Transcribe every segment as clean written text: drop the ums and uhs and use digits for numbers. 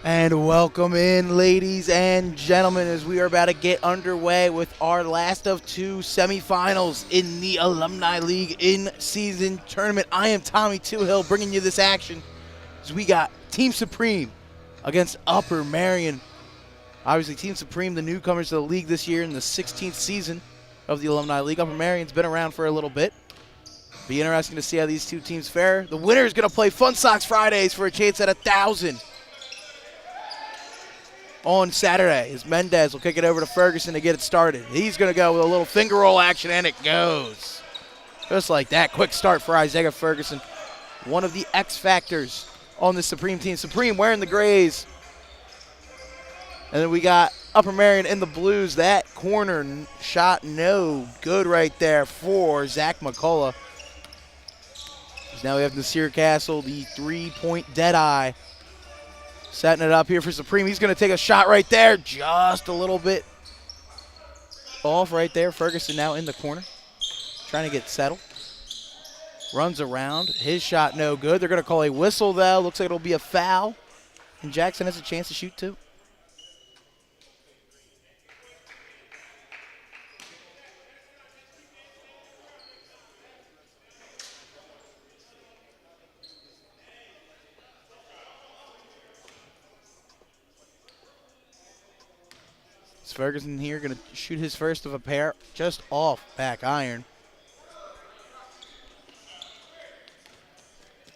And welcome in, ladies and gentlemen, as we are about to get underway with our last of two semifinals in the Alumni League in-season tournament. I am Tommy Toohill bringing you this action as we got Team Supreme against Upper Merion. Obviously, Team Supreme, the newcomers to the league this year in the 16th season of the Alumni League. Upper Merion's been around for a little bit. Be interesting to see how these two teams fare. The winner is going to play Fun Socks Fridays for a chance at $1,000. On Saturday, as Mendez will kick it over to Ferguson to get it started. He's going to go with a little finger roll action, and it goes. Just like that, quick start for Isaiah Ferguson. One of the X factors on the Supreme team. Supreme wearing the grays. And then we got Upper Merion in the blues. That corner shot no good right there for Zach McCullough. Now we have Nasir Castle, the three-point deadeye. Setting it up here for Supreme. He's going to take a shot right there. Just a little bit off right there. Ferguson now in the corner. Trying to get settled. Runs around. His shot no good. They're going to call a whistle, though. Looks like it'll be a foul. And Jackson has a chance to shoot, too. Ferguson here going to shoot his first of a pair, just off back iron.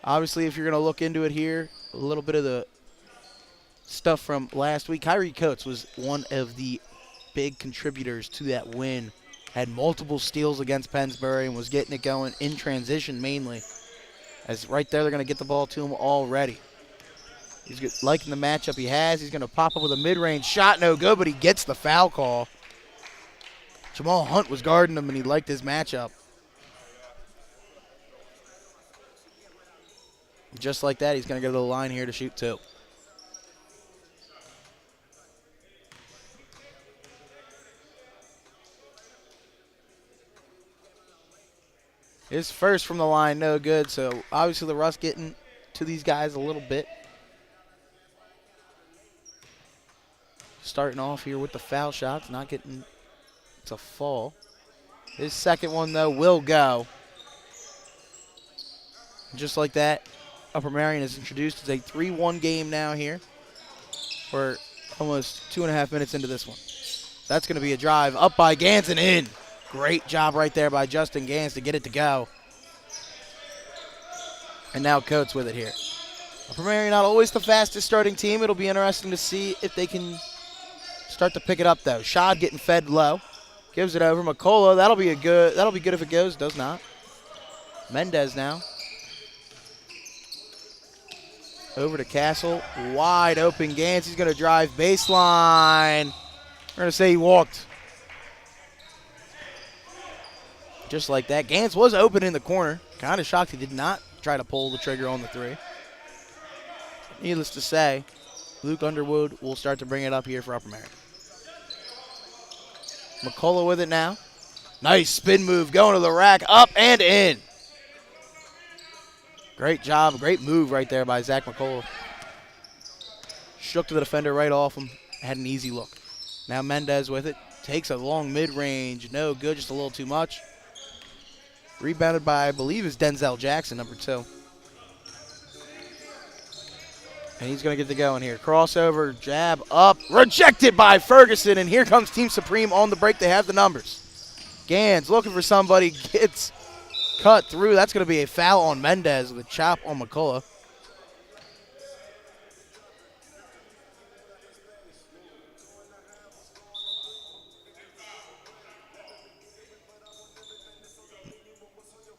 Obviously, if you're going to look into it here, a little bit of the stuff from last week. Kyrie Coates was one of the big contributors to that win. Had multiple steals against Pennsbury and was getting it going in transition mainly. As right there, they're going to get the ball to him already. He's liking the matchup he has. He's going to pop up with a mid-range shot. No good, but he gets the foul call. Jamal Hunt was guarding him, and he liked his matchup. Just like that, he's going to go to the line here to shoot two. His first from the line, no good. So obviously the rust getting to these guys a little bit. Starting off here with the foul shots, not getting to fall. His second one, though, will go. Just like that, Upper Merion is introduced. It's a 3-1 game now here. We're almost 2.5 minutes into this one. That's going to be a drive up by Gans and in. Great job right there by Justin Gans to get it to go. And now Coates with it here. Upper Merion not always the fastest starting team. It'll be interesting to see if they can start to pick it up, though. Shad getting fed low. Gives it over. McCullough, that'll be good if it goes. Does not. Mendez now. Over to Castle. Wide open Gans. He's going to drive baseline. We're going to say he walked. Just like that. Gans was open in the corner. Kind of shocked he did not try to pull the trigger on the three. Needless to say, Luke Underwood will start to bring it up here for Upper Merion. McCullough with it now. Nice spin move going to the rack, up and in. Great job, great move right there by Zach McCullough. Shook to the defender right off him, had an easy look. Now Mendez with it, takes a long mid-range, no good, just a little too much. Rebounded by, I believe, is Denzel Jackson, number 2. And he's going to get the going here. Crossover, jab, up, rejected by Ferguson, and here comes Team Supreme on the break. They have the numbers. Gans looking for somebody, gets cut through. That's going to be a foul on Mendez with a chop on McCullough.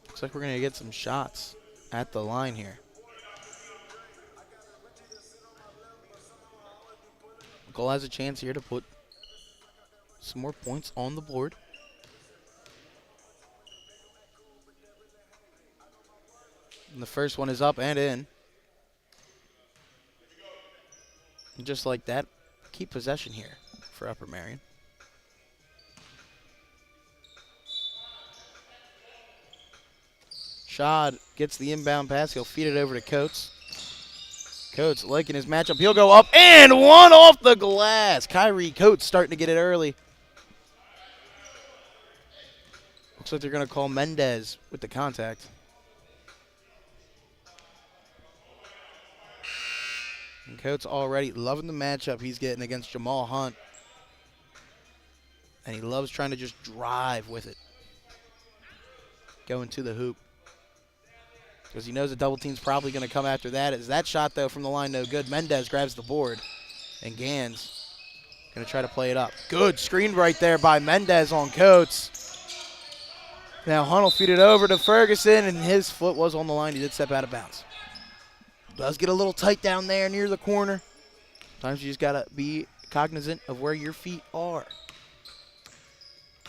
Looks like we're going to get some shots at the line here. McCullough has a chance here to put some more points on the board. And the first one is up and in. And just like that, keep possession here for Upper Merion. Shad gets the inbound pass. He'll feed it over to Coates. Coates liking his matchup. He'll go up and one off the glass. Kyrie Coates starting to get it early. Looks like they're going to call Mendez with the contact. And Coates already loving the matchup he's getting against Jamal Hunt. And he loves trying to just drive with it. Going to the hoop. Because he knows the double team's probably going to come after that. Is that shot, though, from the line no good. Mendez grabs the board. And Gans going to try to play it up. Good screen right there by Mendez on Coates. Now Hunt will feed it over to Ferguson, and his foot was on the line. He did step out of bounds. Does get a little tight down there near the corner. Sometimes you just got to be cognizant of where your feet are.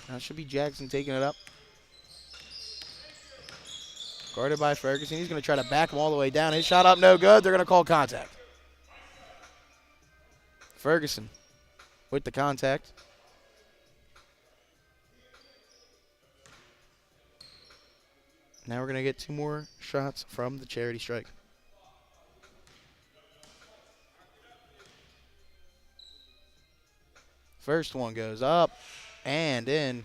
Now it should be Jackson taking it up. Guarded by Ferguson. He's going to try to back him all the way down. His shot up, no good. They're going to call contact. Ferguson with the contact. Now we're going to get 2 more shots from the charity strike. First one goes up and in.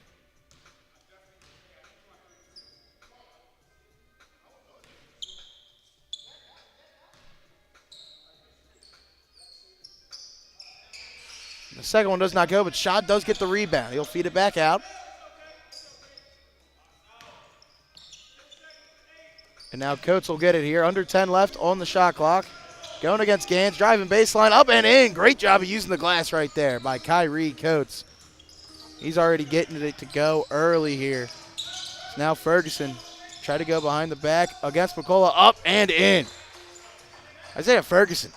The second one does not go, but Shad does get the rebound. He'll feed it back out. And now Coates will get it here. Under 10 left on the shot clock. Going against Gans, driving baseline, up and in. Great job of using the glass right there by Kyrie Coates. He's already getting it to go early here. Now Ferguson try to go behind the back against McCullough, up and in. Isaiah Ferguson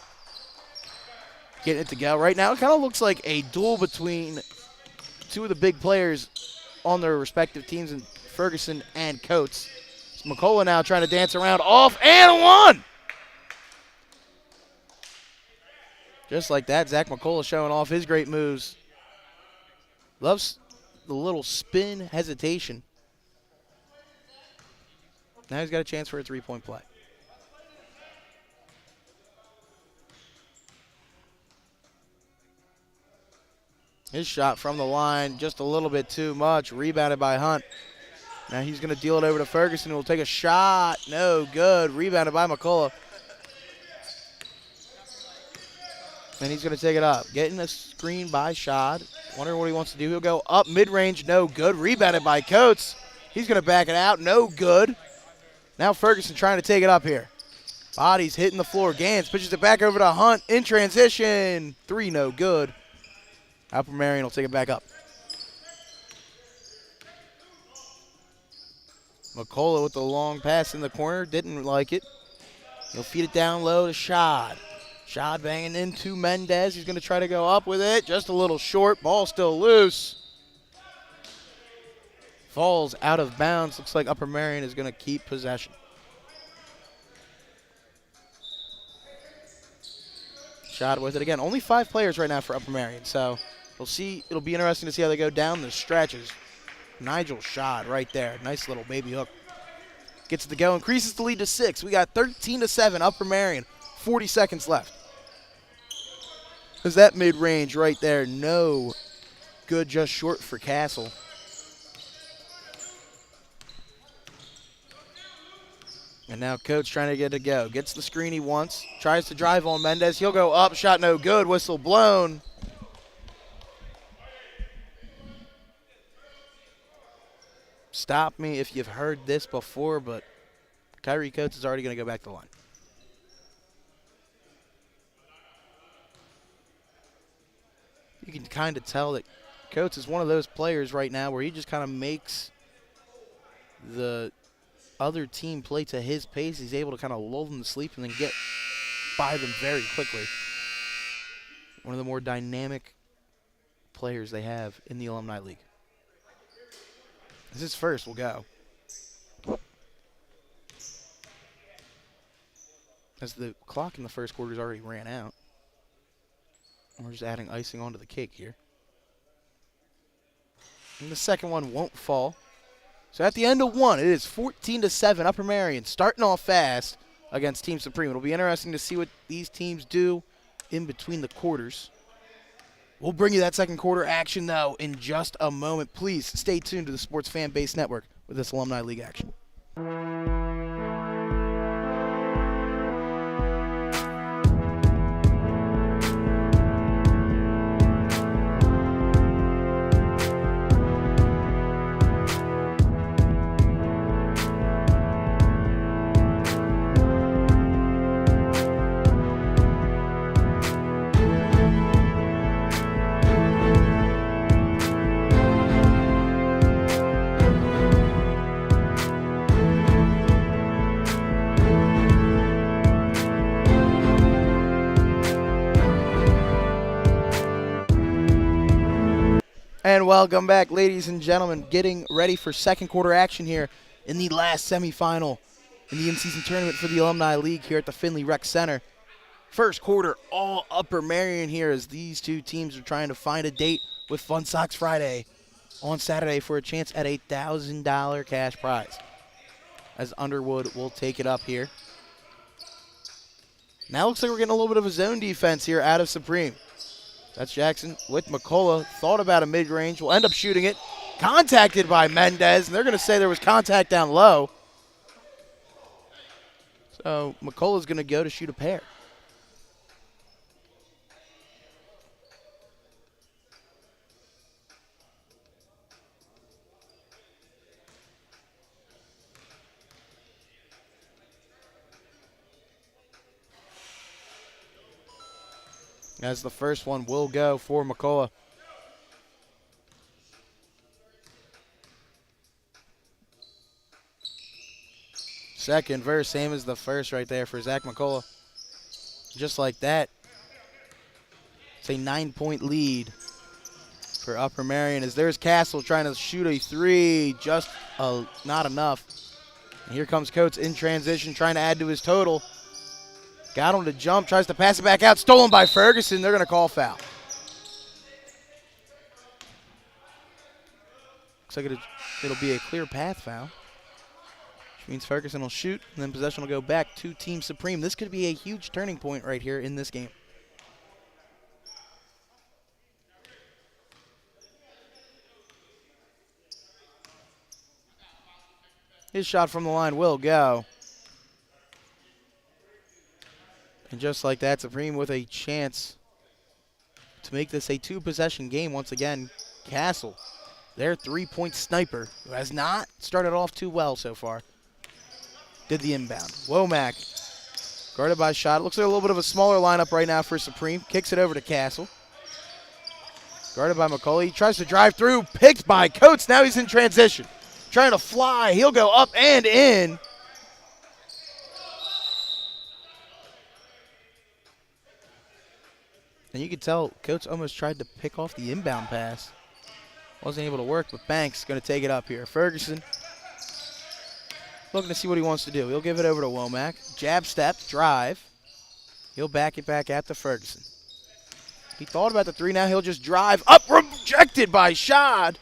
getting it to go right now. It kind of looks like a duel between 2 of the big players on their respective teams, in Ferguson and Coates. It's McCullough now trying to dance around, off and one. Just like that, Zach McCullough showing off his great moves. Loves the little spin hesitation. Now he's got a chance for a 3-point play. His shot from the line, just a little bit too much. Rebounded by Hunt. Now he's going to deal it over to Ferguson, who will take a shot. No good. Rebounded by McCullough. And he's going to take it up. Getting a screen by Shad. Wondering what he wants to do. He'll go up mid-range. No good. Rebounded by Coates. He's going to back it out. No good. Now Ferguson trying to take it up here. Bodies hitting the floor. Gans pitches it back over to Hunt in transition. 3 no good. Upper Merion will take it back up. McCullough with the long pass in the corner. Didn't like it. He'll feed it down low to Shad. Shad banging into Mendez. He's going to try to go up with it. Just a little short. Ball still loose. Falls out of bounds. Looks like Upper Merion is going to keep possession. Shad with it again. Only 5 players right now for Upper Merion, so we'll see. It'll be interesting to see how they go down the stretches. Nigel Shad right there. Nice little baby hook. Gets it to go. Increases the lead to 6. We got 13-7 Upper Merion. 40 seconds left. There's that mid-range right there. No good, just short for Castle. And now Coates trying to get it to go. Gets the screen he wants. Tries to drive on Mendez. He'll go up. Shot no good. Whistle blown. Stop me if you've heard this before, but Kyrie Coates is already going to go back to the line. You can kind of tell that Coates is one of those players right now where he just kind of makes the other team play to his pace. He's able to kind of lull them to sleep and then get by them very quickly. One of the more dynamic players they have in the Alumni League. This is first. We'll go. As the clock in the first quarter's already ran out. We're just adding icing onto the cake here. And the second one won't fall. So at the end of one, it is 14-7 Upper Merion. Starting off fast. against Team Supreme. It'll be interesting to see what these teams do in between the quarters. We'll bring you that second quarter action, though, in just a moment. Please stay tuned to the Sports Fan Base Network with this Alumni League action. And welcome back, ladies and gentlemen. Getting ready for second quarter action here in the last semifinal in the in-season tournament for the Alumni League here at the Finley Rec Center. First quarter, all Upper Merion here as these two teams are trying to find a date with Fun Socks Friday on Saturday for a chance at a $1,000 cash prize. As Underwood will take it up here. Now looks like we're getting a little bit of a zone defense here out of Supreme. That's Jackson with McCullough. Thought about a mid-range. Will end up shooting it. Contacted by Mendez, and they're going to say there was contact down low. So McCullough's going to go to shoot a pair. As the first one will go for McCullough. Second verse, same as the first right there for Zach McCullough. Just like that. It's a 9-point lead for Upper Merion as there's Castle trying to shoot a three. Just not enough. And here comes Coates in transition trying to add to his total. Got him to jump, tries to pass it back out. Stolen by Ferguson. They're going to call foul. Looks like it'll be a clear path foul, which means Ferguson will shoot, and then possession will go back to Team Supreme. This could be a huge turning point right here in this game. His shot from the line will go. And just like that, Supreme with a chance to make this a two-possession game once again. Castle, their three-point sniper, who has not started off too well so far, did the inbound. Womack, guarded by Shot. Looks like a little bit of a smaller lineup right now for Supreme. Kicks it over to Castle. Guarded by McCullough. He tries to drive through, picked by Coates. Now he's in transition. Trying to fly. He'll go up and in. And you could tell Coates almost tried to pick off the inbound pass. Wasn't able to work, but Banks going to take it up here. Ferguson looking to see what he wants to do. He'll give it over to Womack. Jab step, drive. He'll back it back at the Ferguson. He thought about the three. Now he'll just drive up, rejected by Shad.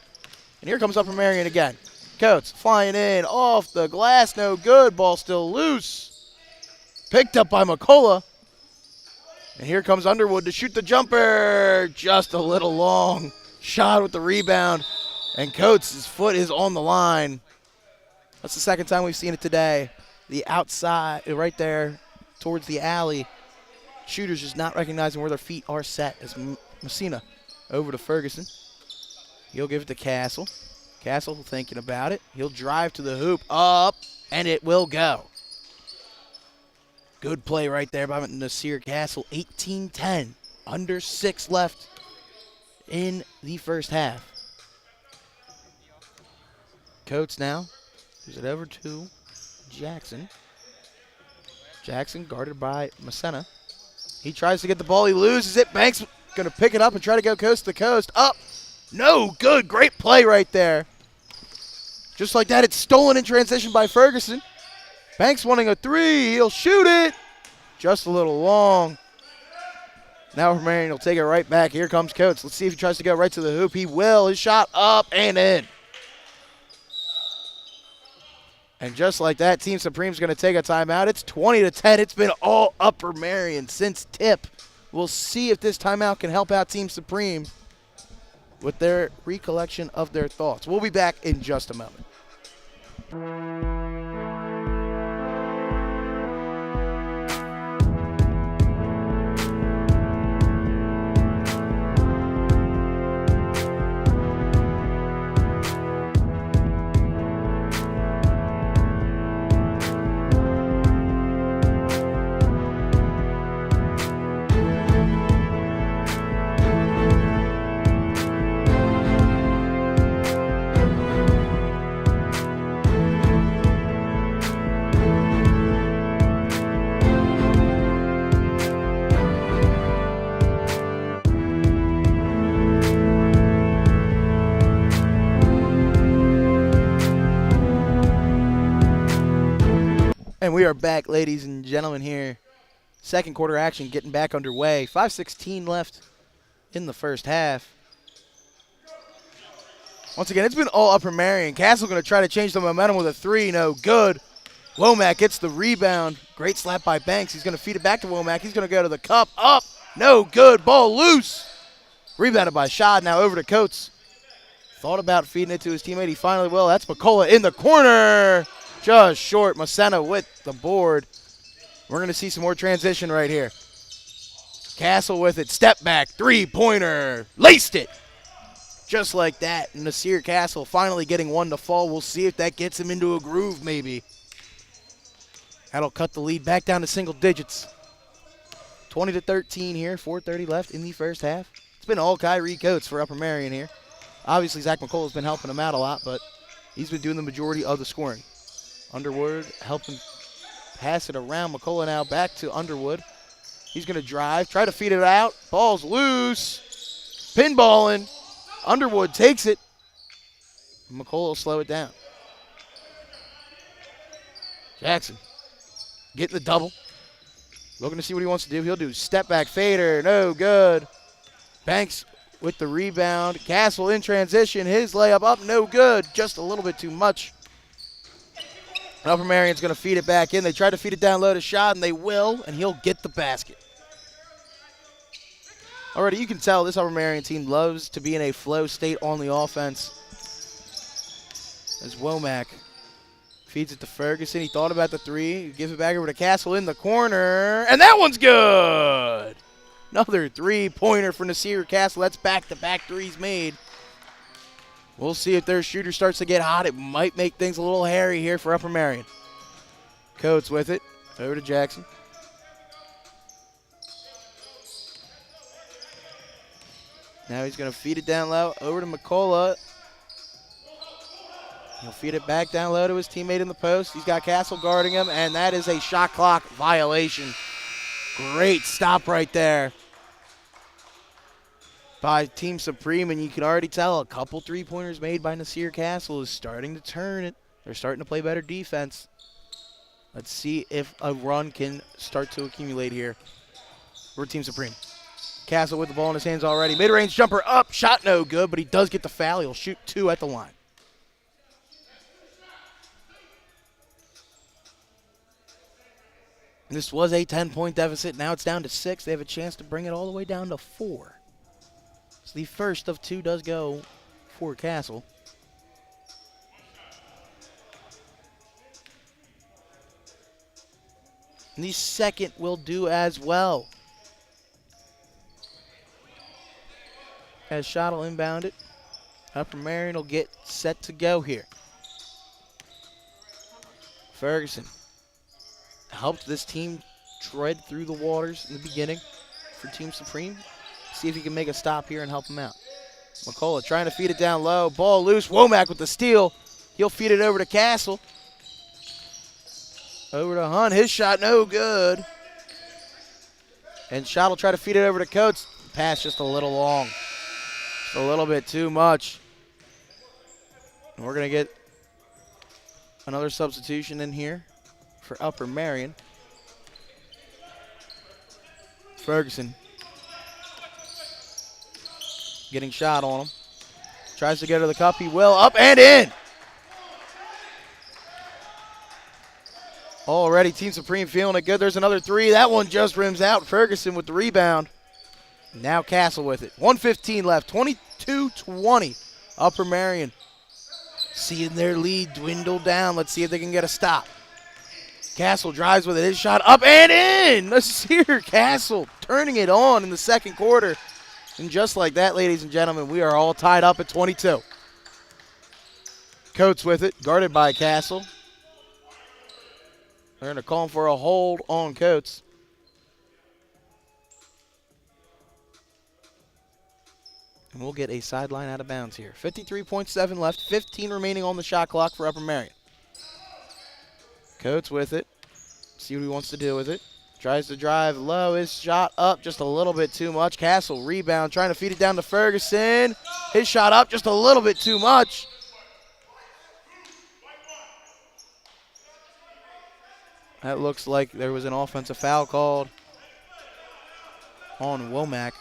And here comes Upper Merion again. Coates flying in off the glass. No good. Ball still loose. Picked up by McCullough. And here comes Underwood to shoot the jumper. Just a little long. Shot with the rebound. And Coates' foot is on the line. That's the second time we've seen it today. The outside, right there towards the alley. Shooters just not recognizing where their feet are set as Messina over to Ferguson. He'll give it to Castle. Castle thinking about it. He'll drive to the hoop. Up. And it will go. Good play right there by Nasir Castle. 18-10. Under 6 left in the first half. Coates now. Gives it over to Jackson. Jackson guarded by Messina. He tries to get the ball. He loses it. Banks going to pick it up and try to go coast to coast. Up. No good. Great play right there. Just like that, it's stolen in transition by Ferguson. Banks wanting a three. He'll shoot it. Just a little long. Now Merion will take it right back. Here comes Coates. Let's see if he tries to go right to the hoop. He will. His shot up and in. And just like that, Team Supreme's going to take a timeout. It's 20-10. It's been all Upper Merion since tip. We'll see if this timeout can help out Team Supreme with their recollection of their thoughts. We'll be back in just a moment. And we are back, ladies and gentlemen, here. Second quarter action getting back underway. 5:16 left in the first half. Once again, it's been all Upper Merion. Castle going to try to change the momentum with a three. No good. Womack gets the rebound. Great slap by Banks. He's going to feed it back to Womack. He's going to go to the cup. Up. No good. Ball loose. Rebounded by Shad. Now over to Coates. Thought about feeding it to his teammate. He finally will. That's McCullough in the corner. Just short. Masena with the board. We're going to see some more transition right here. Castle with it. Step back. Three-pointer. Laced it. Just like that. Nasir Castle finally getting one to fall. We'll see if that gets him into a groove maybe. That'll cut the lead back down to single digits. 20-13 here. 4:30 left in the first half. It's been all Kyrie Coates for Upper Merion here. Obviously, Zach McCullough has been helping him out a lot, but he's been doing the majority of the scoring. Underwood helping pass it around. McCullough now back to Underwood. He's going to drive, try to feed it out. Ball's loose. Pinballing. Underwood takes it. McCullough will slow it down. Jackson getting the double. Looking to see what he wants to do. He'll do step back fader. No good. Banks with the rebound. Castle in transition. His layup up. No good. Just a little bit too much. Upper Merion's going to feed it back in. They try to feed it down low to Shad, and they will, and he'll get the basket. Already, you can tell this Upper Merion team loves to be in a flow state on the offense. As Womack feeds it to Ferguson. He thought about the three. He gives it back over to Castle in the corner, and that one's good. Another three-pointer for Nasir Castle. That's back-to-back threes made. We'll see if their shooter starts to get hot. It might make things a little hairy here for Upper Merion. Coates with it. Over to Jackson. Now he's going to feed it down low. Over to McCullough. He'll feed it back down low to his teammate in the post. He's got Castle guarding him, and that is a shot clock violation. Great stop right there by Team Supreme, and you can already tell a couple three-pointers made by Nasir Castle is starting to turn it. They're starting to play better defense. Let's see if a run can start to accumulate here for Team Supreme. Castle with the ball in his hands already. Mid-range jumper up. Shot no good, but he does get the foul. He'll shoot two at the line. This was a 10-point deficit. Now it's down to 6. They have a chance to bring it all the way down to 4. So the first of two does go for Castle. And the second will do as well. As Shot will inbound it. Upper Merion will get set to go here. Ferguson helped this team tread through the waters in the beginning for Team Supreme. See if he can make a stop here and help him out. McCullough trying to feed it down low. Ball loose. Womack with the steal. He'll feed it over to Castle. Over to Hunt. His shot no good. And Shot will try to feed it over to Coates. Pass just a little long. Just a little bit too much. And we're going to get another substitution in here for Upper Merion. Ferguson getting shot on him. Tries to get to the cup. He will. Up and in. Already Team Supreme feeling it good. There's another three. That one just rims out. Ferguson with the rebound. Now Castle with it. 1:15 left. 22-20. Upper Merion seeing their lead dwindle down. Let's see if they can get a stop. Castle drives with it. His shot up and in. Let's hear Castle turning it on in the second quarter. And just like that, ladies and gentlemen, we are all tied up at 22. Coates with it, guarded by Castle. They're going to call him for a hold on Coates. And we'll get a sideline out of bounds here. 53.7 left, 15 remaining on the shot clock for Upper Merion. Coates with it. See what he wants to do with it. Tries to drive low. His shot up just a little bit too much. Castle rebound, trying to feed it down to Ferguson. His shot up just a little bit too much. That looks like there was an offensive foul called on Womack.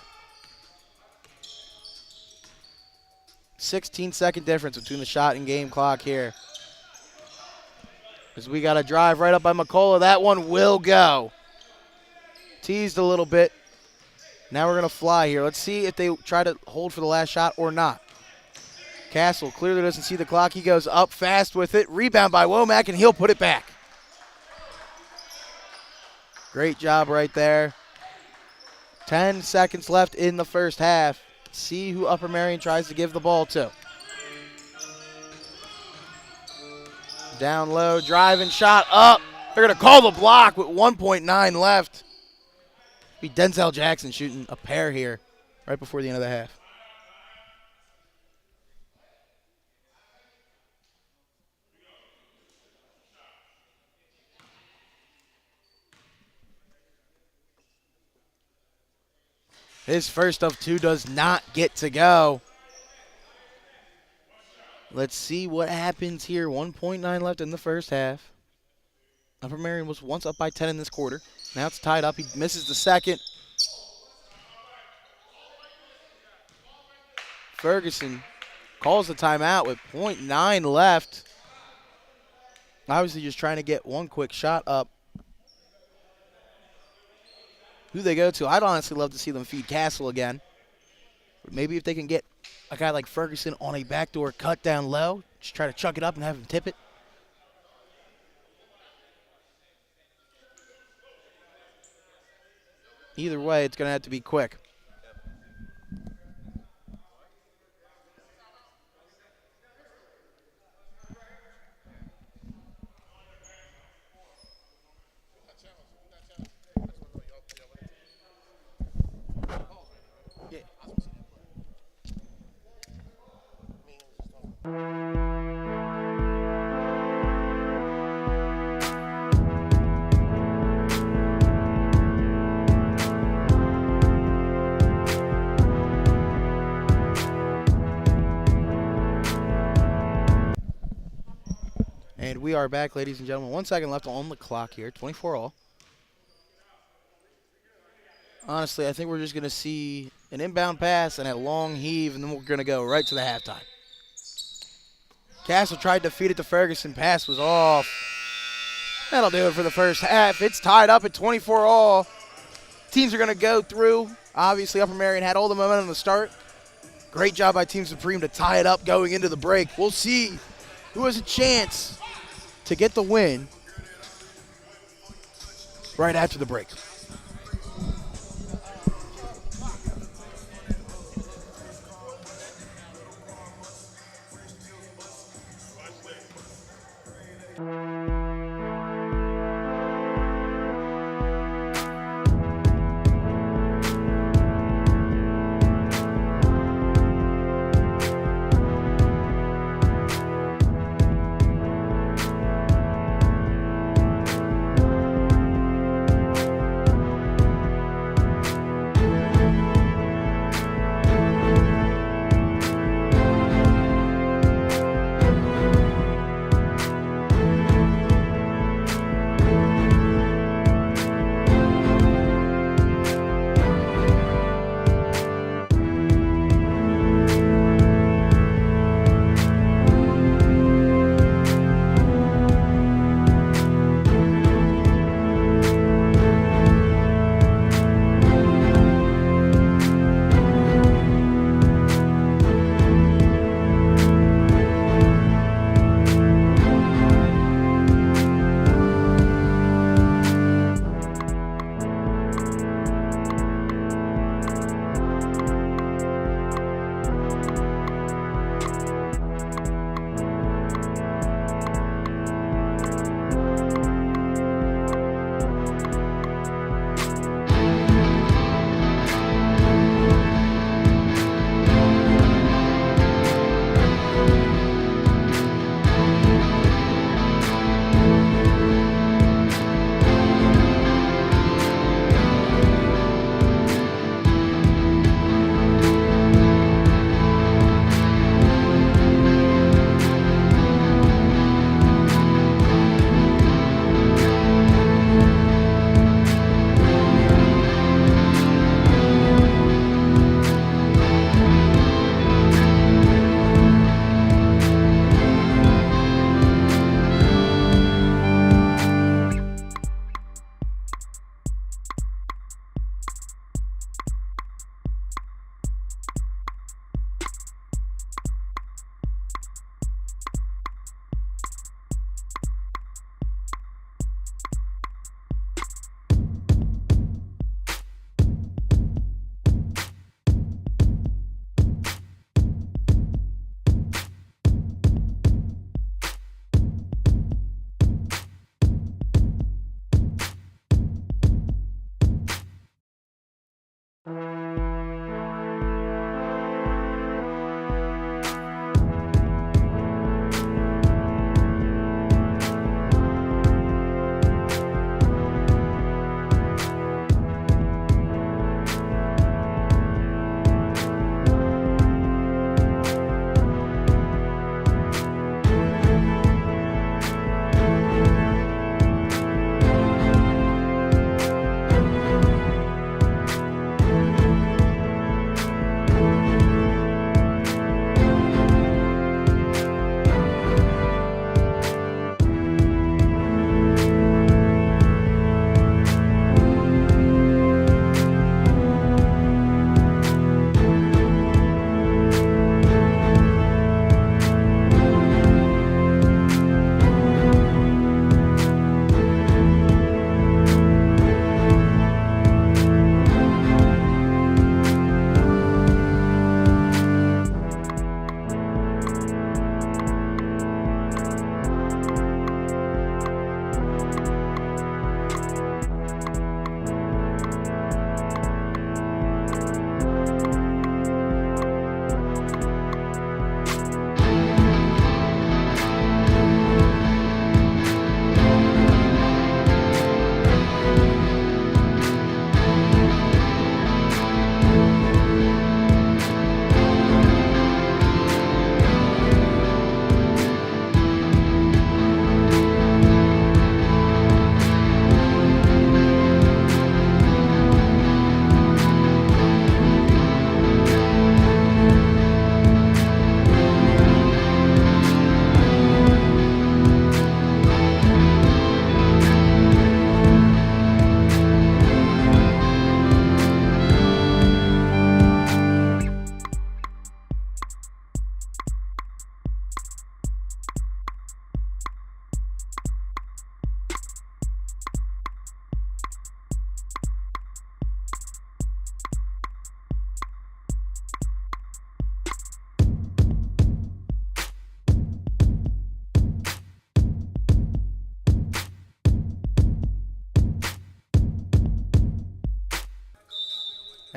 16-second difference between the shot and game clock here. As we got a drive right up by McCullough. That one will go. Teased a little bit. Now we're going to fly here. Let's see if they try to hold for the last shot or not. Castle clearly doesn't see the clock. He goes up fast with it. Rebound by Womack, and he'll put it back. Great job right there. 10 seconds left in the first half. See who Upper Merion tries to give the ball to. Down low, driving, shot up. They're going to call the block with 1.9 left. Be Denzel Jackson shooting a pair here right before the end of the half. His first of two does not get to go. Let's see what happens here. 1.9 left in the first half. Upper Merion was once up by 10 in this quarter. Now it's tied up. He misses the second. Ferguson calls the timeout with 0.9 left. Obviously just trying to get one quick shot up. Who they go to? I'd honestly love to see them feed Castle again. But maybe if they can get a guy like Ferguson on a backdoor cut down low, just try to chuck it up and have him tip it. Either way, it's going to have to be quick. And we are back, ladies and gentlemen. 1 second left on the clock here, 24 all. Honestly, I think we're just going to see an inbound pass and a long heave, and then we're going to go right to the halftime. Castle tried to feed it to Ferguson. Pass was off. That'll do it for the first half. It's tied up at 24 all. Teams are going to go through. Obviously, Upper Merion had all the momentum to start. Great job by Team Supreme to tie it up going into the break. We'll see who has a chance to get the win right after the break.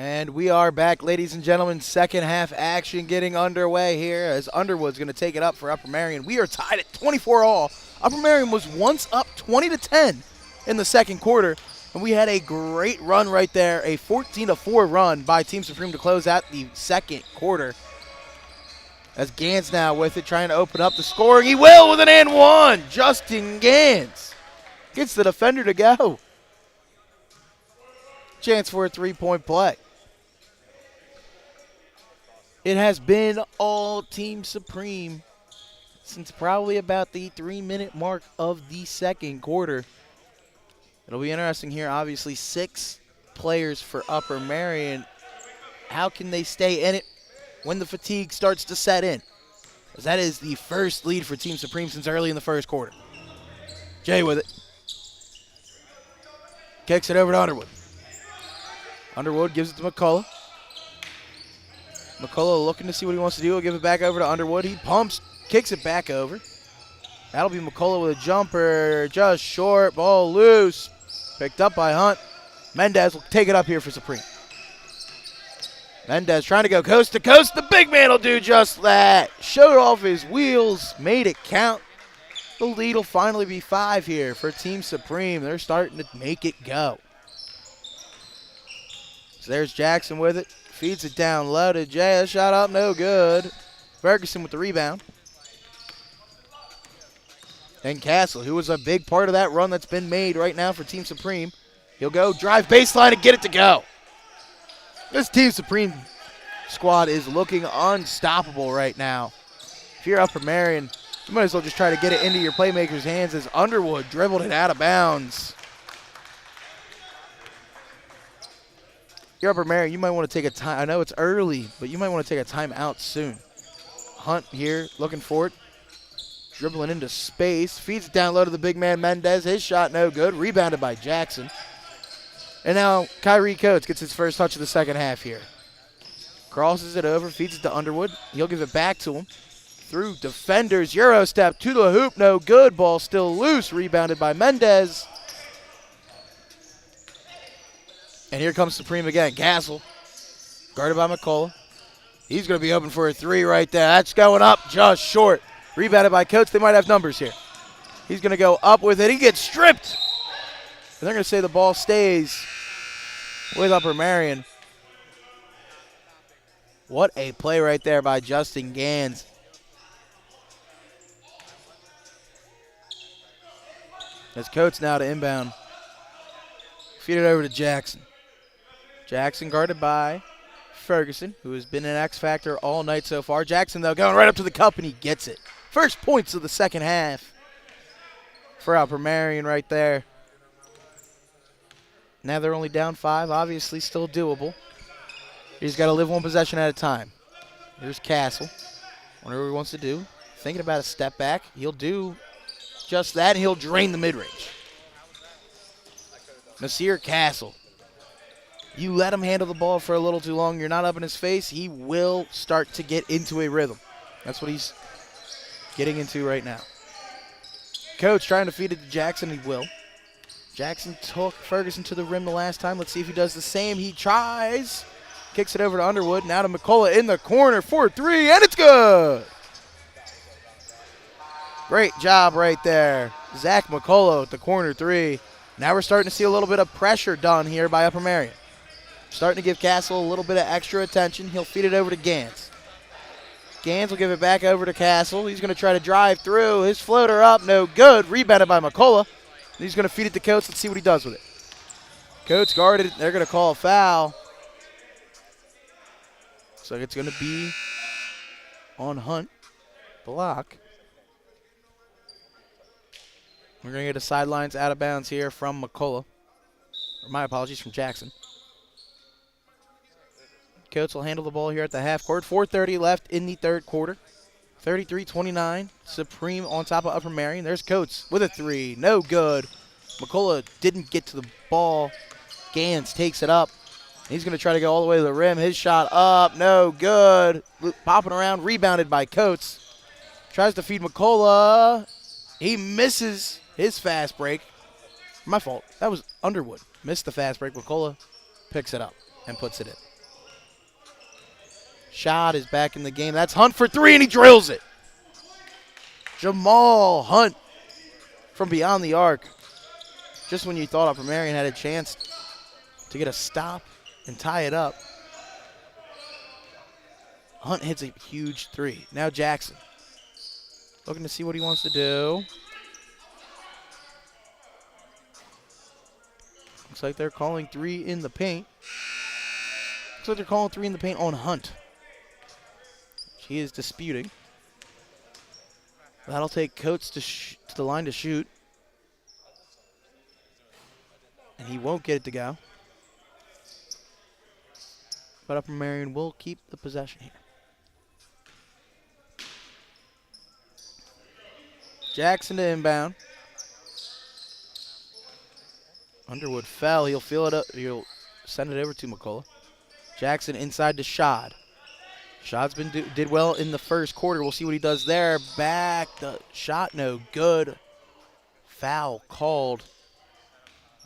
And we are back, ladies and gentlemen. Second half action getting underway here as Underwood's going to take it up for Upper Merion. We are tied at 24-all. Upper Merion was once up 20-10 in the second quarter, and we had a great run right there, a 14-4 run by Team Supreme to close out the second quarter. As Gans now with it, trying to open up the scoring. He will with an and one. Justin Gans gets the defender to go. Chance for a three-point play. It has been all Team Supreme since probably about the 3-minute mark of the second quarter. It'll be interesting here. Obviously, 6 players for Upper Merion. How can they stay in it when the fatigue starts to set in? As that is the first lead for Team Supreme since early in the first quarter. Jay with it. Kicks it over to Underwood. Underwood gives it to McCullough. McCullough looking to see what he wants to do. He'll give it back over to Underwood. He pumps, kicks it back over. That'll be McCullough with a jumper. Just short. Ball loose. Picked up by Hunt. Mendez will take it up here for Supreme. Mendez trying to go coast to coast. The big man will do just that. Showed off his wheels. Made it count. The lead will finally be 5 here for Team Supreme. They're starting to make it go. So there's Jackson with it. Feeds it down low to Jay. A shot up, no good. Ferguson with the rebound. And Castle, who was a big part of that run that's been made right now for Team Supreme. He'll go drive baseline and get it to go. This Team Supreme squad is looking unstoppable right now. If you're Upper Merion, you might as well just try to get it into your playmakers' hands as Underwood dribbled it out of bounds. If you're Upper Merion, you might want to take a time. I know it's early, but you might want to take a timeout soon. Hunt here, looking for it. Dribbling into space. Feeds it down low to the big man, Mendez. His shot no good. Rebounded by Jackson. And now Kyrie Coates gets his first touch of the second half here. Crosses it over, feeds it to Underwood. He'll give it back to him. Through defenders, Euro step to the hoop, no good. Ball still loose, rebounded by Mendez. And here comes Supreme again. Castle, guarded by McCullough. He's going to be open for a 3 right there. That's going up just short. Rebounded by Coates. They might have numbers here. He's going to go up with it. He gets stripped. And they're going to say the ball stays with Upper Merion. What a play right there by Justin Gans. As Coates now to inbound. Feed it over to Jackson. Jackson guarded by Ferguson, who has been an X factor all night so far. Jackson, though, going right up to the cup, and he gets it. First points of the second half for Upper Merion right there. Now they're only down 5, obviously still doable. He's got to live one possession at a time. Here's Castle. Whatever he wants to do. Thinking about a step back. He'll do just that, and he'll drain the mid-range. Nasir Castle. You let him handle the ball for a little too long. You're not up in his face. He will start to get into a rhythm. That's what he's getting into right now. Coach trying to feed it to Jackson. He will. Jackson took Ferguson to the rim the last time. Let's see if he does the same. He tries. Kicks it over to Underwood. Now to McCullough in the corner for 3, and it's good. Great job right there. Zach McCullough at the corner 3. Now we're starting to see a little bit of pressure done here by Upper Merion. Starting to give Castle a little bit of extra attention. He'll feed it over to Gans. Gans will give it back over to Castle. He's going to try to drive through. His floater up, no good. Rebounded by McCullough. He's going to feed it to Coates. Let's see what he does with it. Coates guarded it. They're going to call a foul. So it's going to be on Hunt. Block. We're going to get a sidelines out of bounds here from McCullough. Or my apologies, from Jackson. Coates will handle the ball here at the half court. 4:30 left in the third quarter. 33-29. Supreme on top of Upper Merion. There's Coates with a 3. No good. McCullough didn't get to the ball. Gans takes it up. He's going to try to go all the way to the rim. His shot up. No good. Popping around. Rebounded by Coates. Tries to feed McCullough. He misses his fast break. My fault. That was Underwood. Missed the fast break. McCullough picks it up and puts it in. Shot is back in the game. That's Hunt for three, and he drills it. Jamal Hunt from beyond the arc. Just when you thought Upper Merion had a chance to get a stop and tie it up, Hunt hits a huge three. Now Jackson looking to see what he wants to do. Looks like they're calling three in the paint. Looks like they're calling three in the paint on Hunt. He is disputing. That'll take Coates to the line to shoot. And he won't get it to go. But Upper Merion will keep the possession here. Jackson to inbound. Underwood fell. He'll feel it up. He'll send it over to McCullough. Jackson inside to Shad. Shad's did well in the first quarter. We'll see what he does there. Back. The shot no good. Foul called.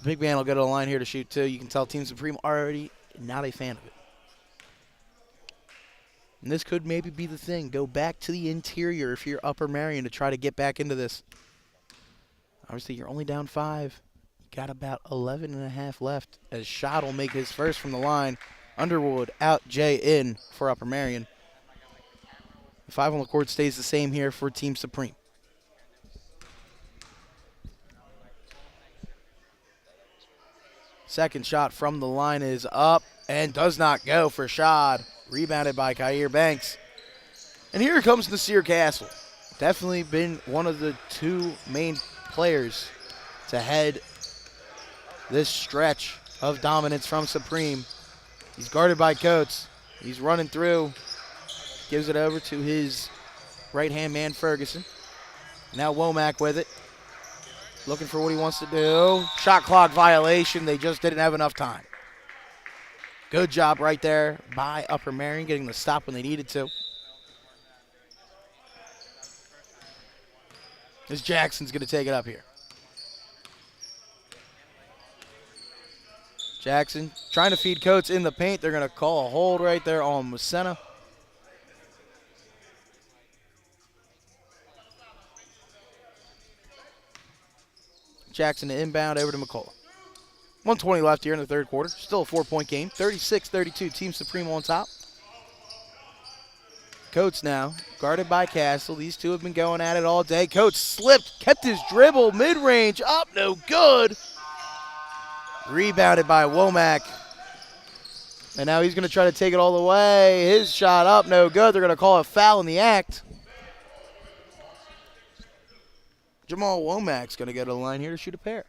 Big man will go to the line here to shoot too. You can tell Team Supreme already not a fan of it. And this could maybe be the thing. Go back to the interior if you're Upper Merion to try to get back into this. Obviously, you're only down 5. You got about 11 and a half left as Shad will make his first from the line. Underwood out, Jay in for Upper Merion. The 5 on the court stays the same here for Team Supreme. Second shot from the line is up and does not go for Shad. Rebounded by Kyer Banks. And here comes Nasir Castle. Definitely been one of the 2 main players to head this stretch of dominance from Supreme. He's guarded by Coates. He's running through. Gives it over to his right-hand man, Ferguson. Now Womack with it. Looking for what he wants to do. Shot clock violation. They just didn't have enough time. Good job right there by Upper Merion getting the stop when they needed to. As Jackson's going to take it up here. Jackson trying to feed Coates in the paint. They're going to call a hold right there on Mussena. Jackson to inbound over to McCullough. 1:20 left here in the third quarter. Still a 4-point game. 36-32. Team Supreme on top. Coates now guarded by Castle. These 2 have been going at it all day. Coates slipped, kept his dribble, mid-range, up, no good. Rebounded by Womack. And now he's going to try to take it all the way. His shot up, no good. They're going to call a foul in the act. Jamal Womack's going to go to the line here to shoot a pair.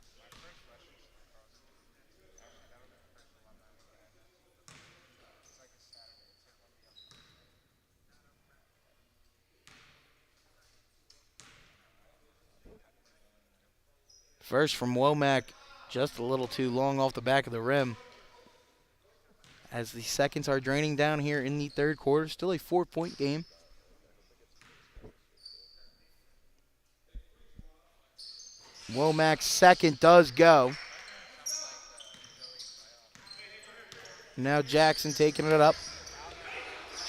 First from Womack, just a little too long off the back of the rim. As the seconds are draining down here in the third quarter, still a 4-point game. Womack's second does go. Now Jackson taking it up.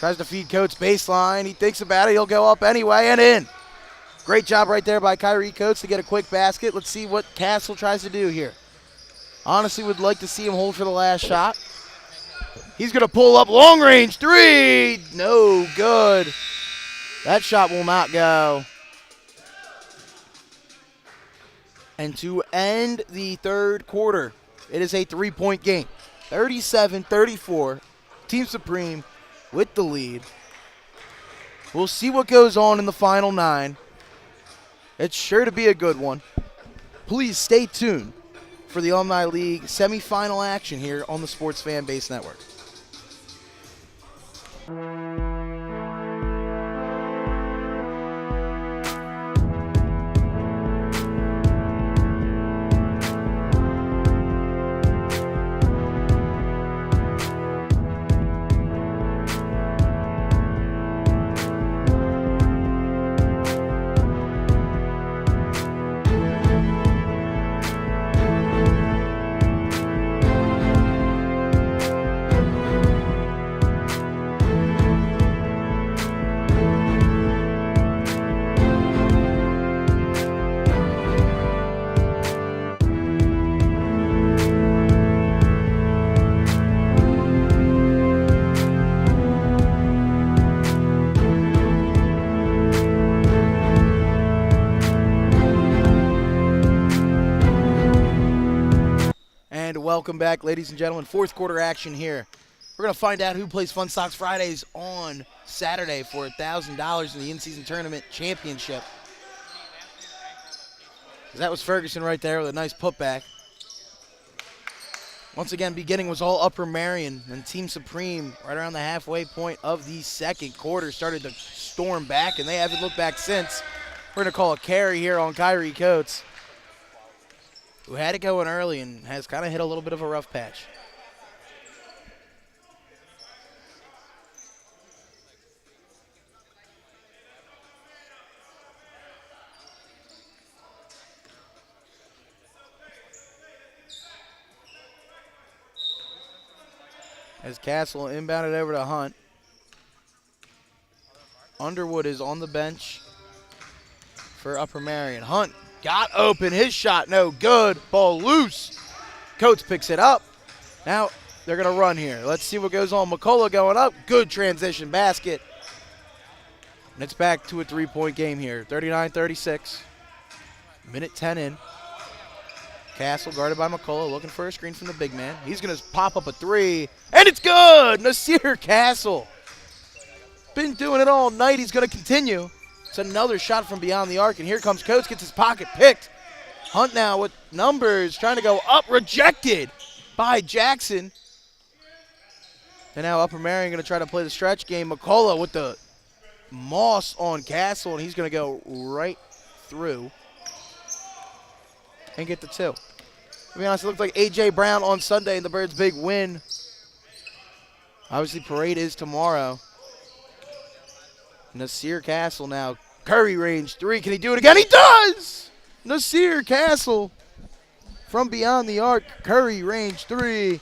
Tries to feed Coates baseline. He thinks about it. He'll go up anyway and in. Great job right there by Kyrie Coates to get a quick basket. Let's see what Castle tries to do here. Honestly, would like to see him hold for the last shot. He's going to pull up long range 3. No good. That shot will not go. And to end the third quarter, it is a 3-point game. 37-34. Team Supreme with the lead. We'll see what goes on in the final 9. It's sure to be a good one. Please stay tuned for the Alumni League semifinal action here on the Sports Fan Base Network. welcome back, ladies and gentlemen. Fourth quarter action here. We're going to find out who plays Fun Stocks Fridays on Saturday for $1,000 in the in-season tournament championship. That was Ferguson right there with a nice putback. Once again, beginning was all Upper Merion, and Team Supreme, right around the halfway point of the second quarter, started to storm back, and they haven't looked back since. We're going to call a carry here on Kyrie Coates, who had it going early and has kind of hit a little bit of a rough patch. As Castle inbounded over to Hunt. Underwood is on the bench for Upper Merion. Hunt got open. His shot no good. Ball loose. Coates picks it up. Now they're going to run here. Let's see what goes on. McCullough going up. Good transition basket. And it's back to a three-point game here. 39-36. Minute 10 in. Castle guarded by McCullough, looking for a screen from the big man. He's going to pop up a three, and it's good! Nasir Castle. Been doing it all night. He's going to continue. It's another shot from beyond the arc, and here comes Coates, gets his pocket picked. Hunt now with numbers, trying to go up, rejected by Jackson. And now Upper Merion going to try to play the stretch game. McCullough with the moss on Castle, and he's going to go right through and get the two. To be honest, it looked like A.J. Brown on Sunday in the Birds' big win. Obviously, parade is tomorrow. Nasir Castle now. Curry range three. Can he do it again? He does! Nasir Castle from beyond the arc. Curry range three.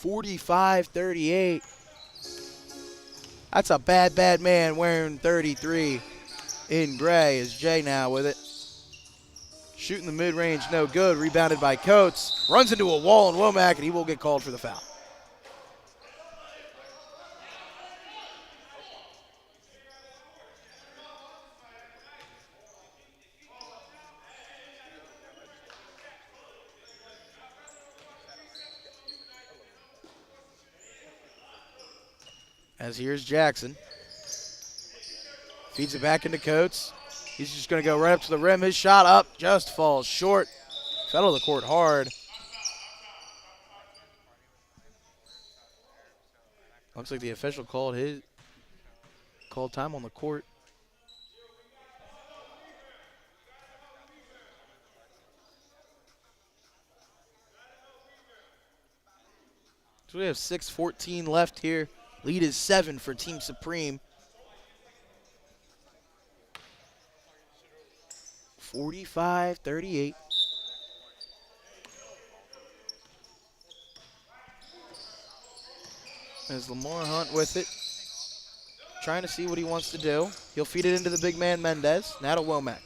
45-38. That's a bad, bad man wearing 33 in gray. Is Jay now with it. Shooting the mid-range, no good. Rebounded by Coates. Runs into a wall in Womack, and he will get called for the foul. As here's Jackson. Feeds it back into Coates. He's just going to go right up to the rim. His shot up just falls short. Fell to the court hard. Looks like the official called time on the court. So we have 6:14 left here. Lead is 7 for Team Supreme. 45-38. As Lamar Hunt with it. Trying to see what he wants to do. He'll feed it into the big man Mendez. Now to Womack.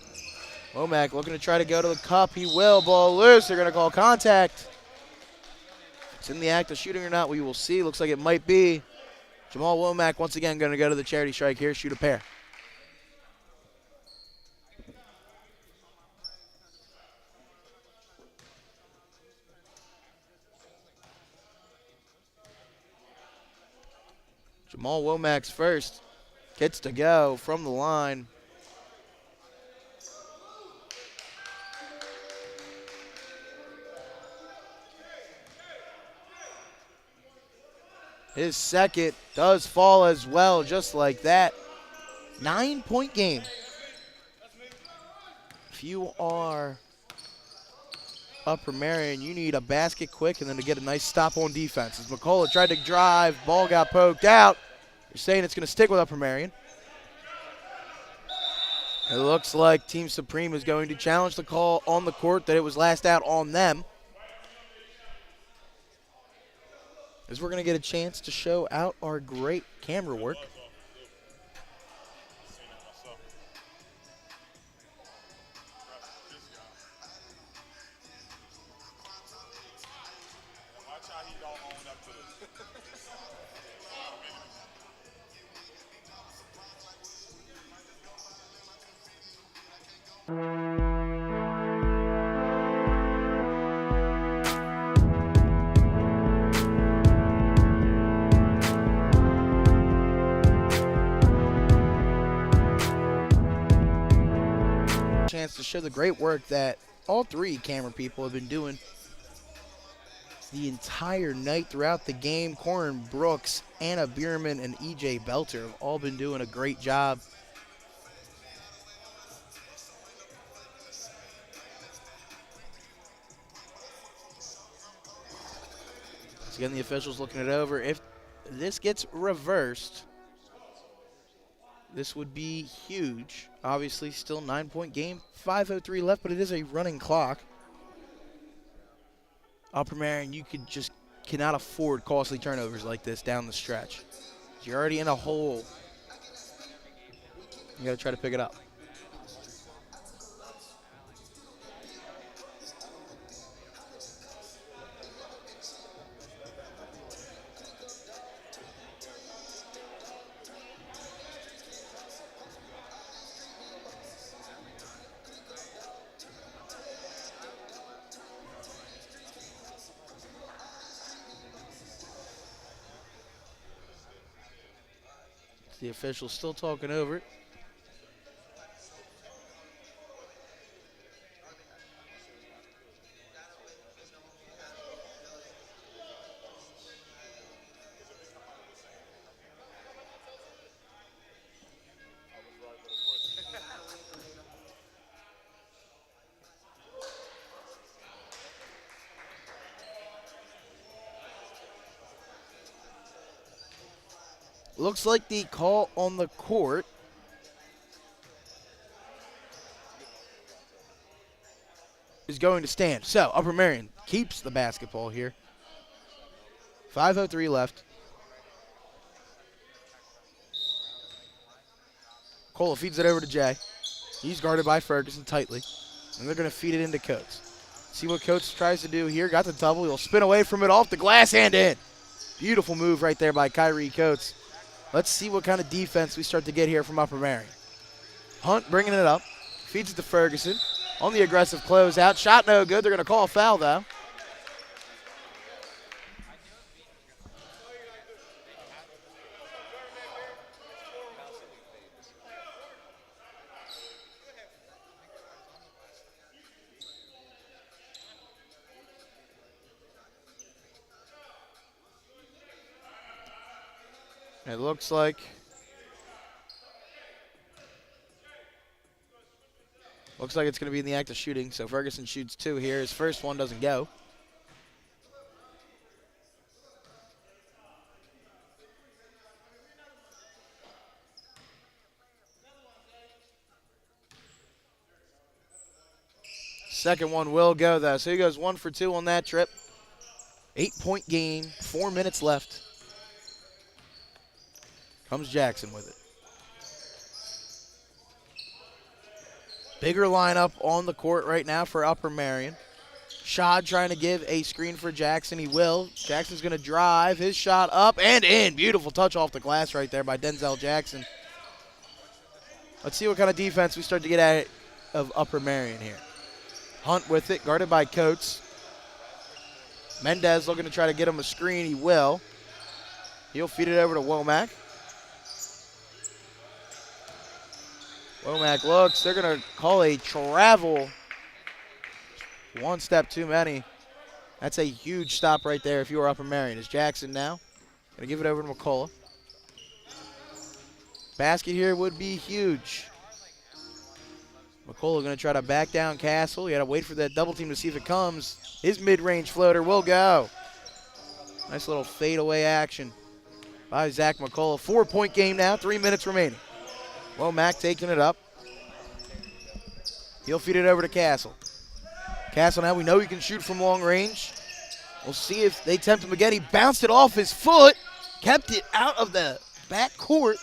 Womack looking to try to go to the cup. He will. Ball loose. They're going to call contact. If it's in the act of shooting or not, we will see. Looks like it might be. Jamal Womack once again going to go to the charity strike here. Shoot a pair. Jamal Womack's first. Gets to go from the line. His second does fall as well, just like that. 9-point game. If you are Upper Merion, you need a basket quick and then to get a nice stop on defense. As McCullough tried to drive, ball got poked out. You're saying it's going to stick with Upper Merion. It looks like Team Supreme is going to challenge the call on the court that it was last out on them. As we're going to get a chance to show out our great camera work. show the great work that all three camera people have been doing the entire night throughout the game. Corin Brooks, Anna Bierman, and EJ Belter have all been doing a great job. So again, the officials looking it over. If this gets reversed, this would be huge. Obviously, still 9-point game. 5:03 left, but it is a running clock. Upper Merion, you cannot afford costly turnovers like this down the stretch. You're already in a hole. You got to try to pick it up. The official's still talking over it. Looks like the call on the court is going to stand. So, Upper Merion keeps the basketball here. 5:03 left. Cola feeds it over to Jay. He's guarded by Ferguson tightly. And they're going to feed it into Coates. See what Coates tries to do here. Got the double. He'll spin away from it off the glass and in. Beautiful move right there by Kyrie Coates. Let's see what kind of defense we start to get here from Upper Merion. Hunt bringing it up. Feeds it to Ferguson. On the aggressive closeout. Shot no good. They're going to call a foul, though. It looks like it's going to be in the act of shooting. So Ferguson shoots two here. His first one doesn't go. Second one will go, though. So he goes 1 for 2 on that trip. 8-point game, 4 minutes left. Comes Jackson with it. Bigger lineup on the court right now for Upper Merion. Shad trying to give a screen for Jackson. He will. Jackson's going to drive. His shot up and in. Beautiful touch off the glass right there by Denzel Jackson. Let's see what kind of defense we start to get at of Upper Merion here. Hunt with it, guarded by Coates. Mendez looking to try to get him a screen. He will. He'll feed it over to Womack. Womack looks. They're going to call a travel. One step too many. That's a huge stop right there if you were Upper Merion. Is Jackson now. Going to give it over to McCullough. Basket here would be huge. McCullough going to try to back down Castle. You got to wait for that double team to see if it comes. His mid-range floater will go. Nice little fadeaway action by Zach McCullough. 4-point game now, 3 minutes remaining. Womack taking it up. He'll feed it over to Castle. Castle now, we know he can shoot from long range. We'll see if they tempt him again. He bounced it off his foot, kept it out of the back court.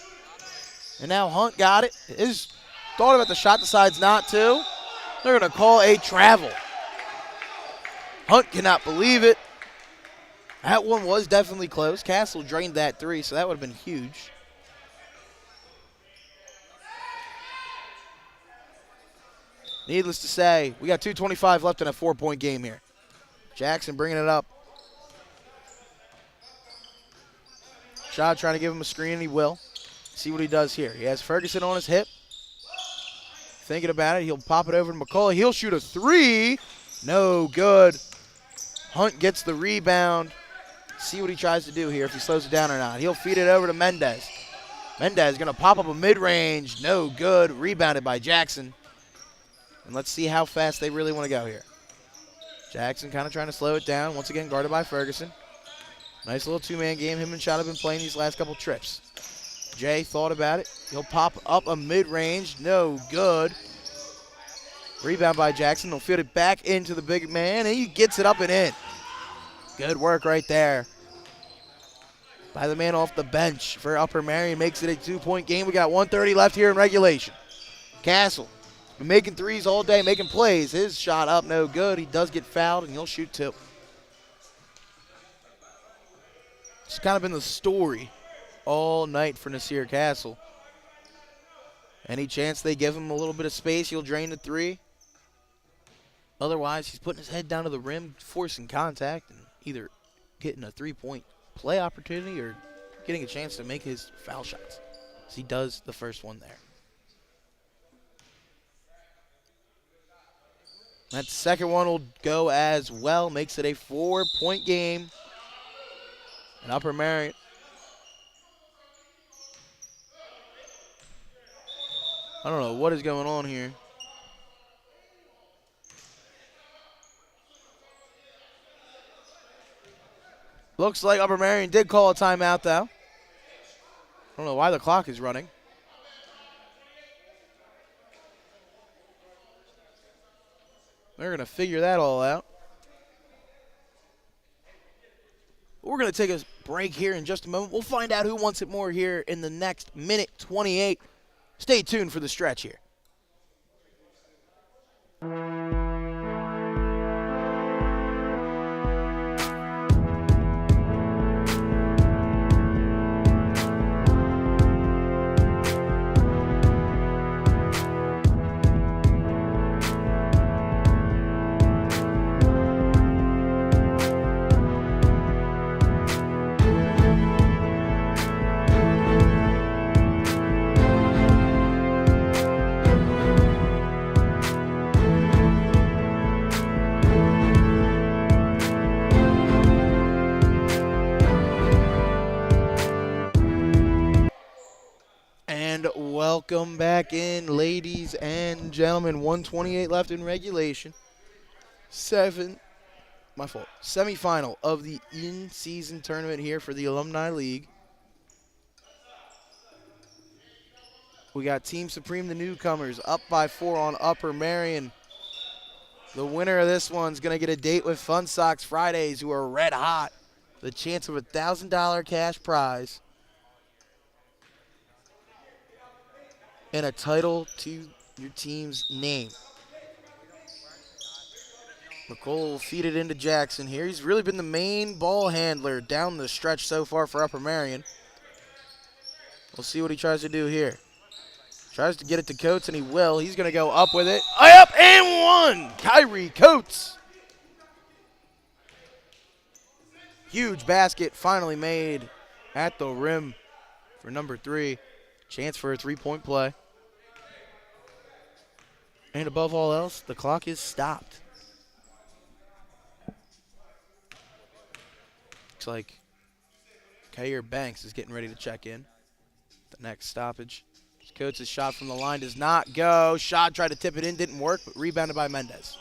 And now Hunt got it. His thought about the shot, decides not to. They're going to call a travel. Hunt cannot believe it. That one was definitely close. Castle drained that three, so that would have been huge. Needless to say, we got 2:25 left in a 4-point game here. Jackson bringing it up. Shad trying to give him a screen, and he will. See what he does here. He has Ferguson on his hip. thinking about it. He'll pop it over to McCullough. He'll shoot a three. No good. Hunt gets the rebound. See what he tries to do here, if he slows it down or not. He'll feed it over to Mendez. Mendez going to pop up a mid-range. No good. Rebounded by Jackson. And let's see how fast they really want to go here. Jackson kind of trying to slow it down. Once again, guarded by Ferguson. Nice little two-man game. Him and Schott have been playing these last couple trips. Jay thought about it. He'll pop up a mid-range. No good. Rebound by Jackson. He'll feed it back into the big man, and he gets it up and in. Good work right there by the man off the bench for Upper Merion. Makes it a 2-point game. We got 1:30 left here in regulation. Castle been making threes all day, making plays. His shot up, no good. He does get fouled, and he'll shoot two. It's kind of been the story all night for Nasir Castle. Any chance they give him a little bit of space, he'll drain the three. Otherwise, he's putting his head down to the rim, forcing contact, and either getting a three-point play opportunity or getting a chance to make his foul shots. So he does the first one there. That second one will go as well. Makes it a 4-point game. And Upper Merion. I don't know what is going on here. Looks like Upper Merion did call a timeout, though. I don't know why the clock is running. They're going to figure that all out. We're going to take a break here in just a moment. We'll find out who wants it more here in the next minute 28. Stay tuned for the stretch here. Welcome back in, ladies and gentlemen. 1:28 left in regulation. Semifinal of the in-season tournament here for the Alumni League. We got Team Supreme, the newcomers, up by 4 on Upper Merion. The winner of this one's going to get a date with Fun Sox Fridays, who are red hot. The chance of a $1,000 cash prize. And a title to your team's name. McCullough will feed it into Jackson here. He's really been the main ball handler down the stretch so far for Upper Merion. We'll see what he tries to do here. Tries to get it to Coates, and he will. He's going to go up with it. Up and one! Kyrie Coates. Huge basket finally made at the rim for number 3. Chance for a three-point play. And above all else, the clock is stopped. Looks like Kair Banks is getting ready to check in. The next stoppage. Coates' shot from the line does not go. Schott tried to tip it in, didn't work, but rebounded by Mendez.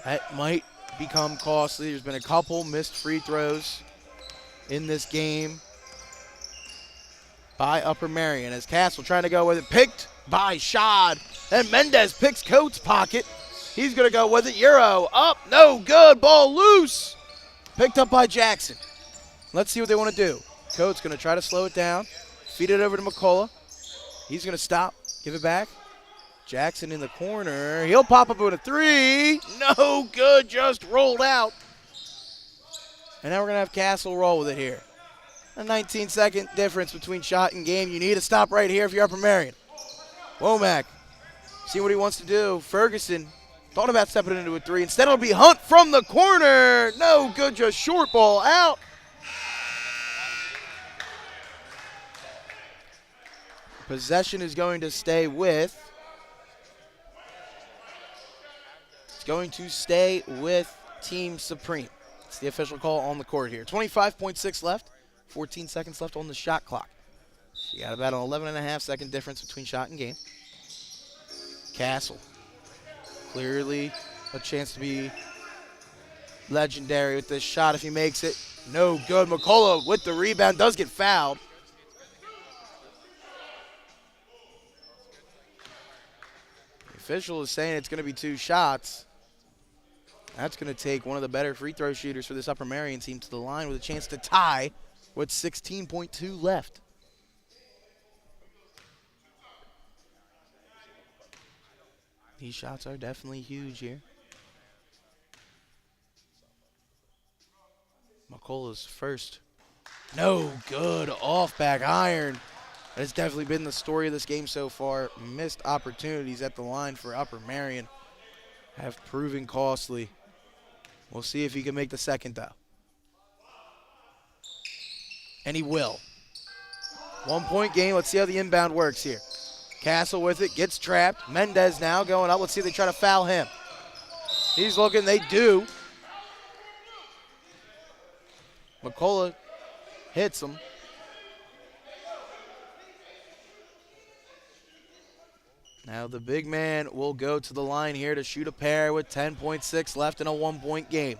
That might become costly. There's been a couple missed free throws in this game by Upper Merion as Castle trying to go with it. Picked by Schott. And Mendez picks Coates' pocket. He's going to go with it. Euro up. No good. Ball loose. Picked up by Jackson. Let's see what they want to do. Coates going to try to slow it down. Feed it over to McCullough. He's going to stop. Give it back. Jackson in the corner. He'll pop up with a 3. No good. Just rolled out. And now we're going to have Castle roll with it here. A 19-second difference between shot and game. You need to stop right here if you're Upper Merion. Womack. See what he wants to do. Ferguson thought about stepping into a 3. Instead, it'll be Hunt from the corner. No good, just short ball out. Possession is going to stay with going to stay with Team Supreme. It's the official call on the court here. 25.6 left, 14 seconds left on the shot clock. You got about an 11.5-second difference between shot and game. Castle, clearly a chance to be legendary with this shot if he makes it. No good. McCullough with the rebound, does get fouled. The official is saying it's going to be 2 shots. That's going to take one of the better free throw shooters for this Upper Merion team to the line with a chance to tie with 16.2 left. These shots are definitely huge here. McCullough's first. No good. Off back iron. That has definitely been the story of this game so far. Missed opportunities at the line for Upper Merion have proven costly. We'll see if he can make the second, though. And he will. 1-point game. Let's see how the inbound works here. Castle with it, gets trapped. Mendez now going up. Let's see if they try to foul him. He's looking. They do. McCullough hits him. Now the big man will go to the line here to shoot a pair with 10.6 left in a 1-point game.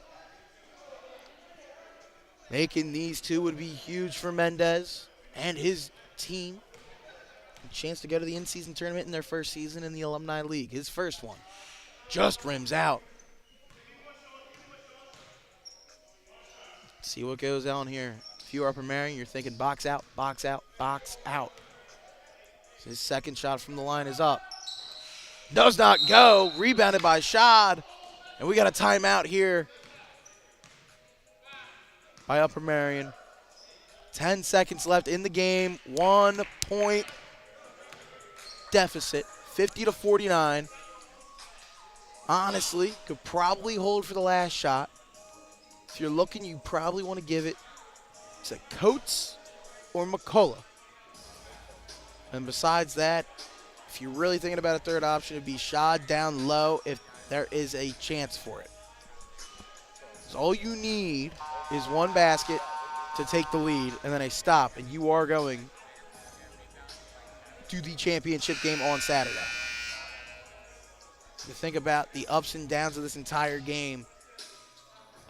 Making these two would be huge for Mendez and his team. A chance to go to the in-season tournament in their first season in the Alumni League. His first one. Just rims out. See what goes on here. If you're Upper Merion, you're thinking box out, box out, box out. His second shot from the line is up. Does not go. Rebounded by Shad. And we got a timeout here by Upper Merion. 10 seconds left in the game. 1-point deficit. 50-49. Honestly, could probably hold for the last shot. If you're looking, you probably want to give it to Coates or McCullough. And besides that, if you're really thinking about a third option, it'd be Shad down low if there is a chance for it. So all you need is one basket to take the lead and then a stop, and you are going to the championship game on Saturday. You think about the ups and downs of this entire game,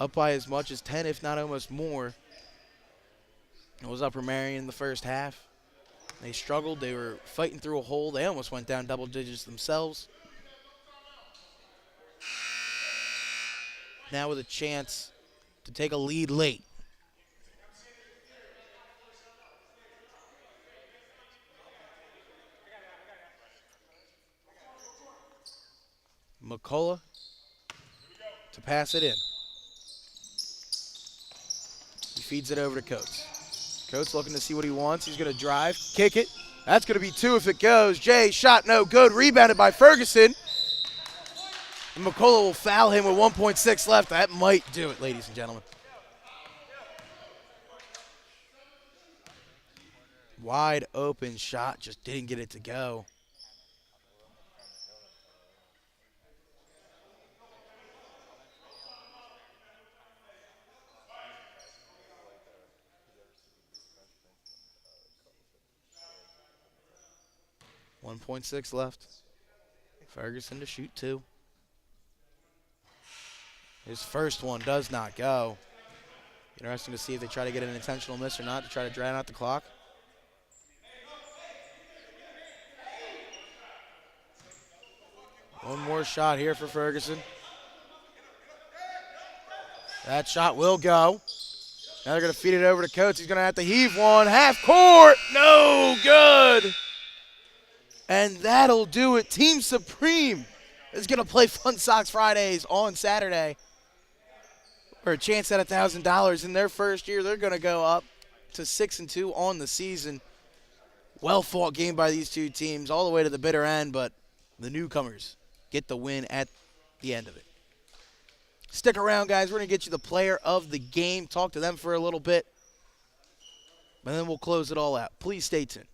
up by as much as 10, if not almost more. It was Upper Merion in the first half. They struggled. They were fighting through a hole. They almost went down double digits themselves. Now with a chance to take a lead late. McCullough to pass it in. He feeds it over to Coates. Coates looking to see what he wants. He's going to drive, kick it. That's going to be 2 if it goes. Jay, shot no good. Rebounded by Ferguson. And McCullough will foul him with 1.6 left. That might do it, ladies and gentlemen. Wide open shot, just didn't get it to go. .6 left. Ferguson to shoot 2. His first one does not go. Interesting to see if they try to get an intentional miss or not to try to drown out the clock. One more shot here for Ferguson. That shot will go. Now they're going to feed it over to Coates. He's going to have to heave one. Half court. No good. And that'll do it. Team Supreme is going to play Fun Socks Fridays on Saturday for a chance at $1,000. In their first year, they're going to go up to 6-2 on the season. Well-fought game by these two teams all the way to the bitter end, but the newcomers get the win at the end of it. Stick around, guys. We're going to get you the player of the game, talk to them for a little bit, and then we'll close it all out. Please stay tuned.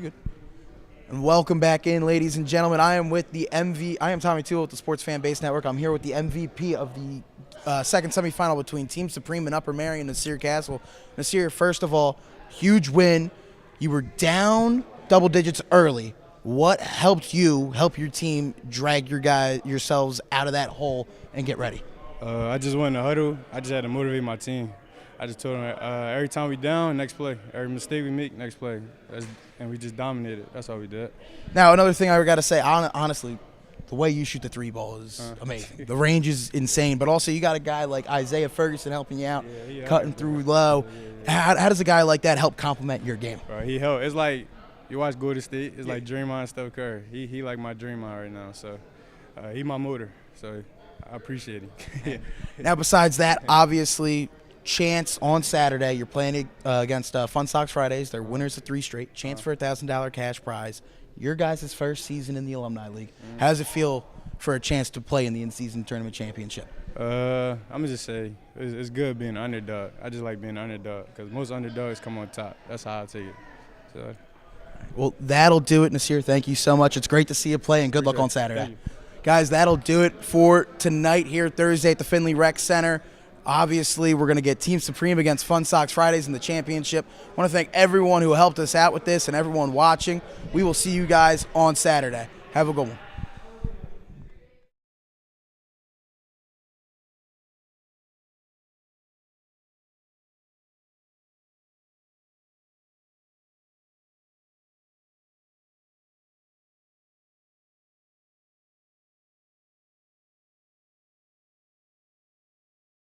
good. And welcome back in, ladies and gentlemen. I am with the I am Tommy Toole with the Sports Fan Base Network. I'm here with the MVP of the second semifinal between Team Supreme and Upper Merion and Nasir Castle. Nasir, first of all, huge win. You were down double digits early. What helped you help your team drag yourselves out of that hole and get ready? I just went in the huddle. I just had to motivate my team. I just told them every time we down, next play. Every mistake we make, next play. And we just dominated. That's all we did. Now, another thing I got to say, honestly, the way you shoot the three ball is amazing. The range is insane, but also you got a guy like Isaiah Ferguson helping you out, cutting through low. How does a guy like that help complement your game? Bro, he helped. It's like you watch Golden State. It's like Draymond and Steph Curry. He like my Draymond right now. So he my motor. So I appreciate him. Now, besides that, obviously, chance on Saturday. You're playing against Fun Sox Fridays. They're winners of 3 straight. Chance for a $1,000 cash prize. Your guys' first season in the Alumni League. How does it feel for a chance to play in the in-season tournament championship? I'm going to just say it's good being an underdog. I just like being an underdog because most underdogs come on top. That's how I take it. So. Well, that'll do it, Nasir. Thank you so much. It's great to see you play, and good luck on Saturday. Guys, that'll do it for tonight here Thursday at the Finley Rec Center. Obviously, we're going to get Team Supreme against Fun Sox Fridays in the championship. I want to thank everyone who helped us out with this and everyone watching. We will see you guys on Saturday. Have a good one.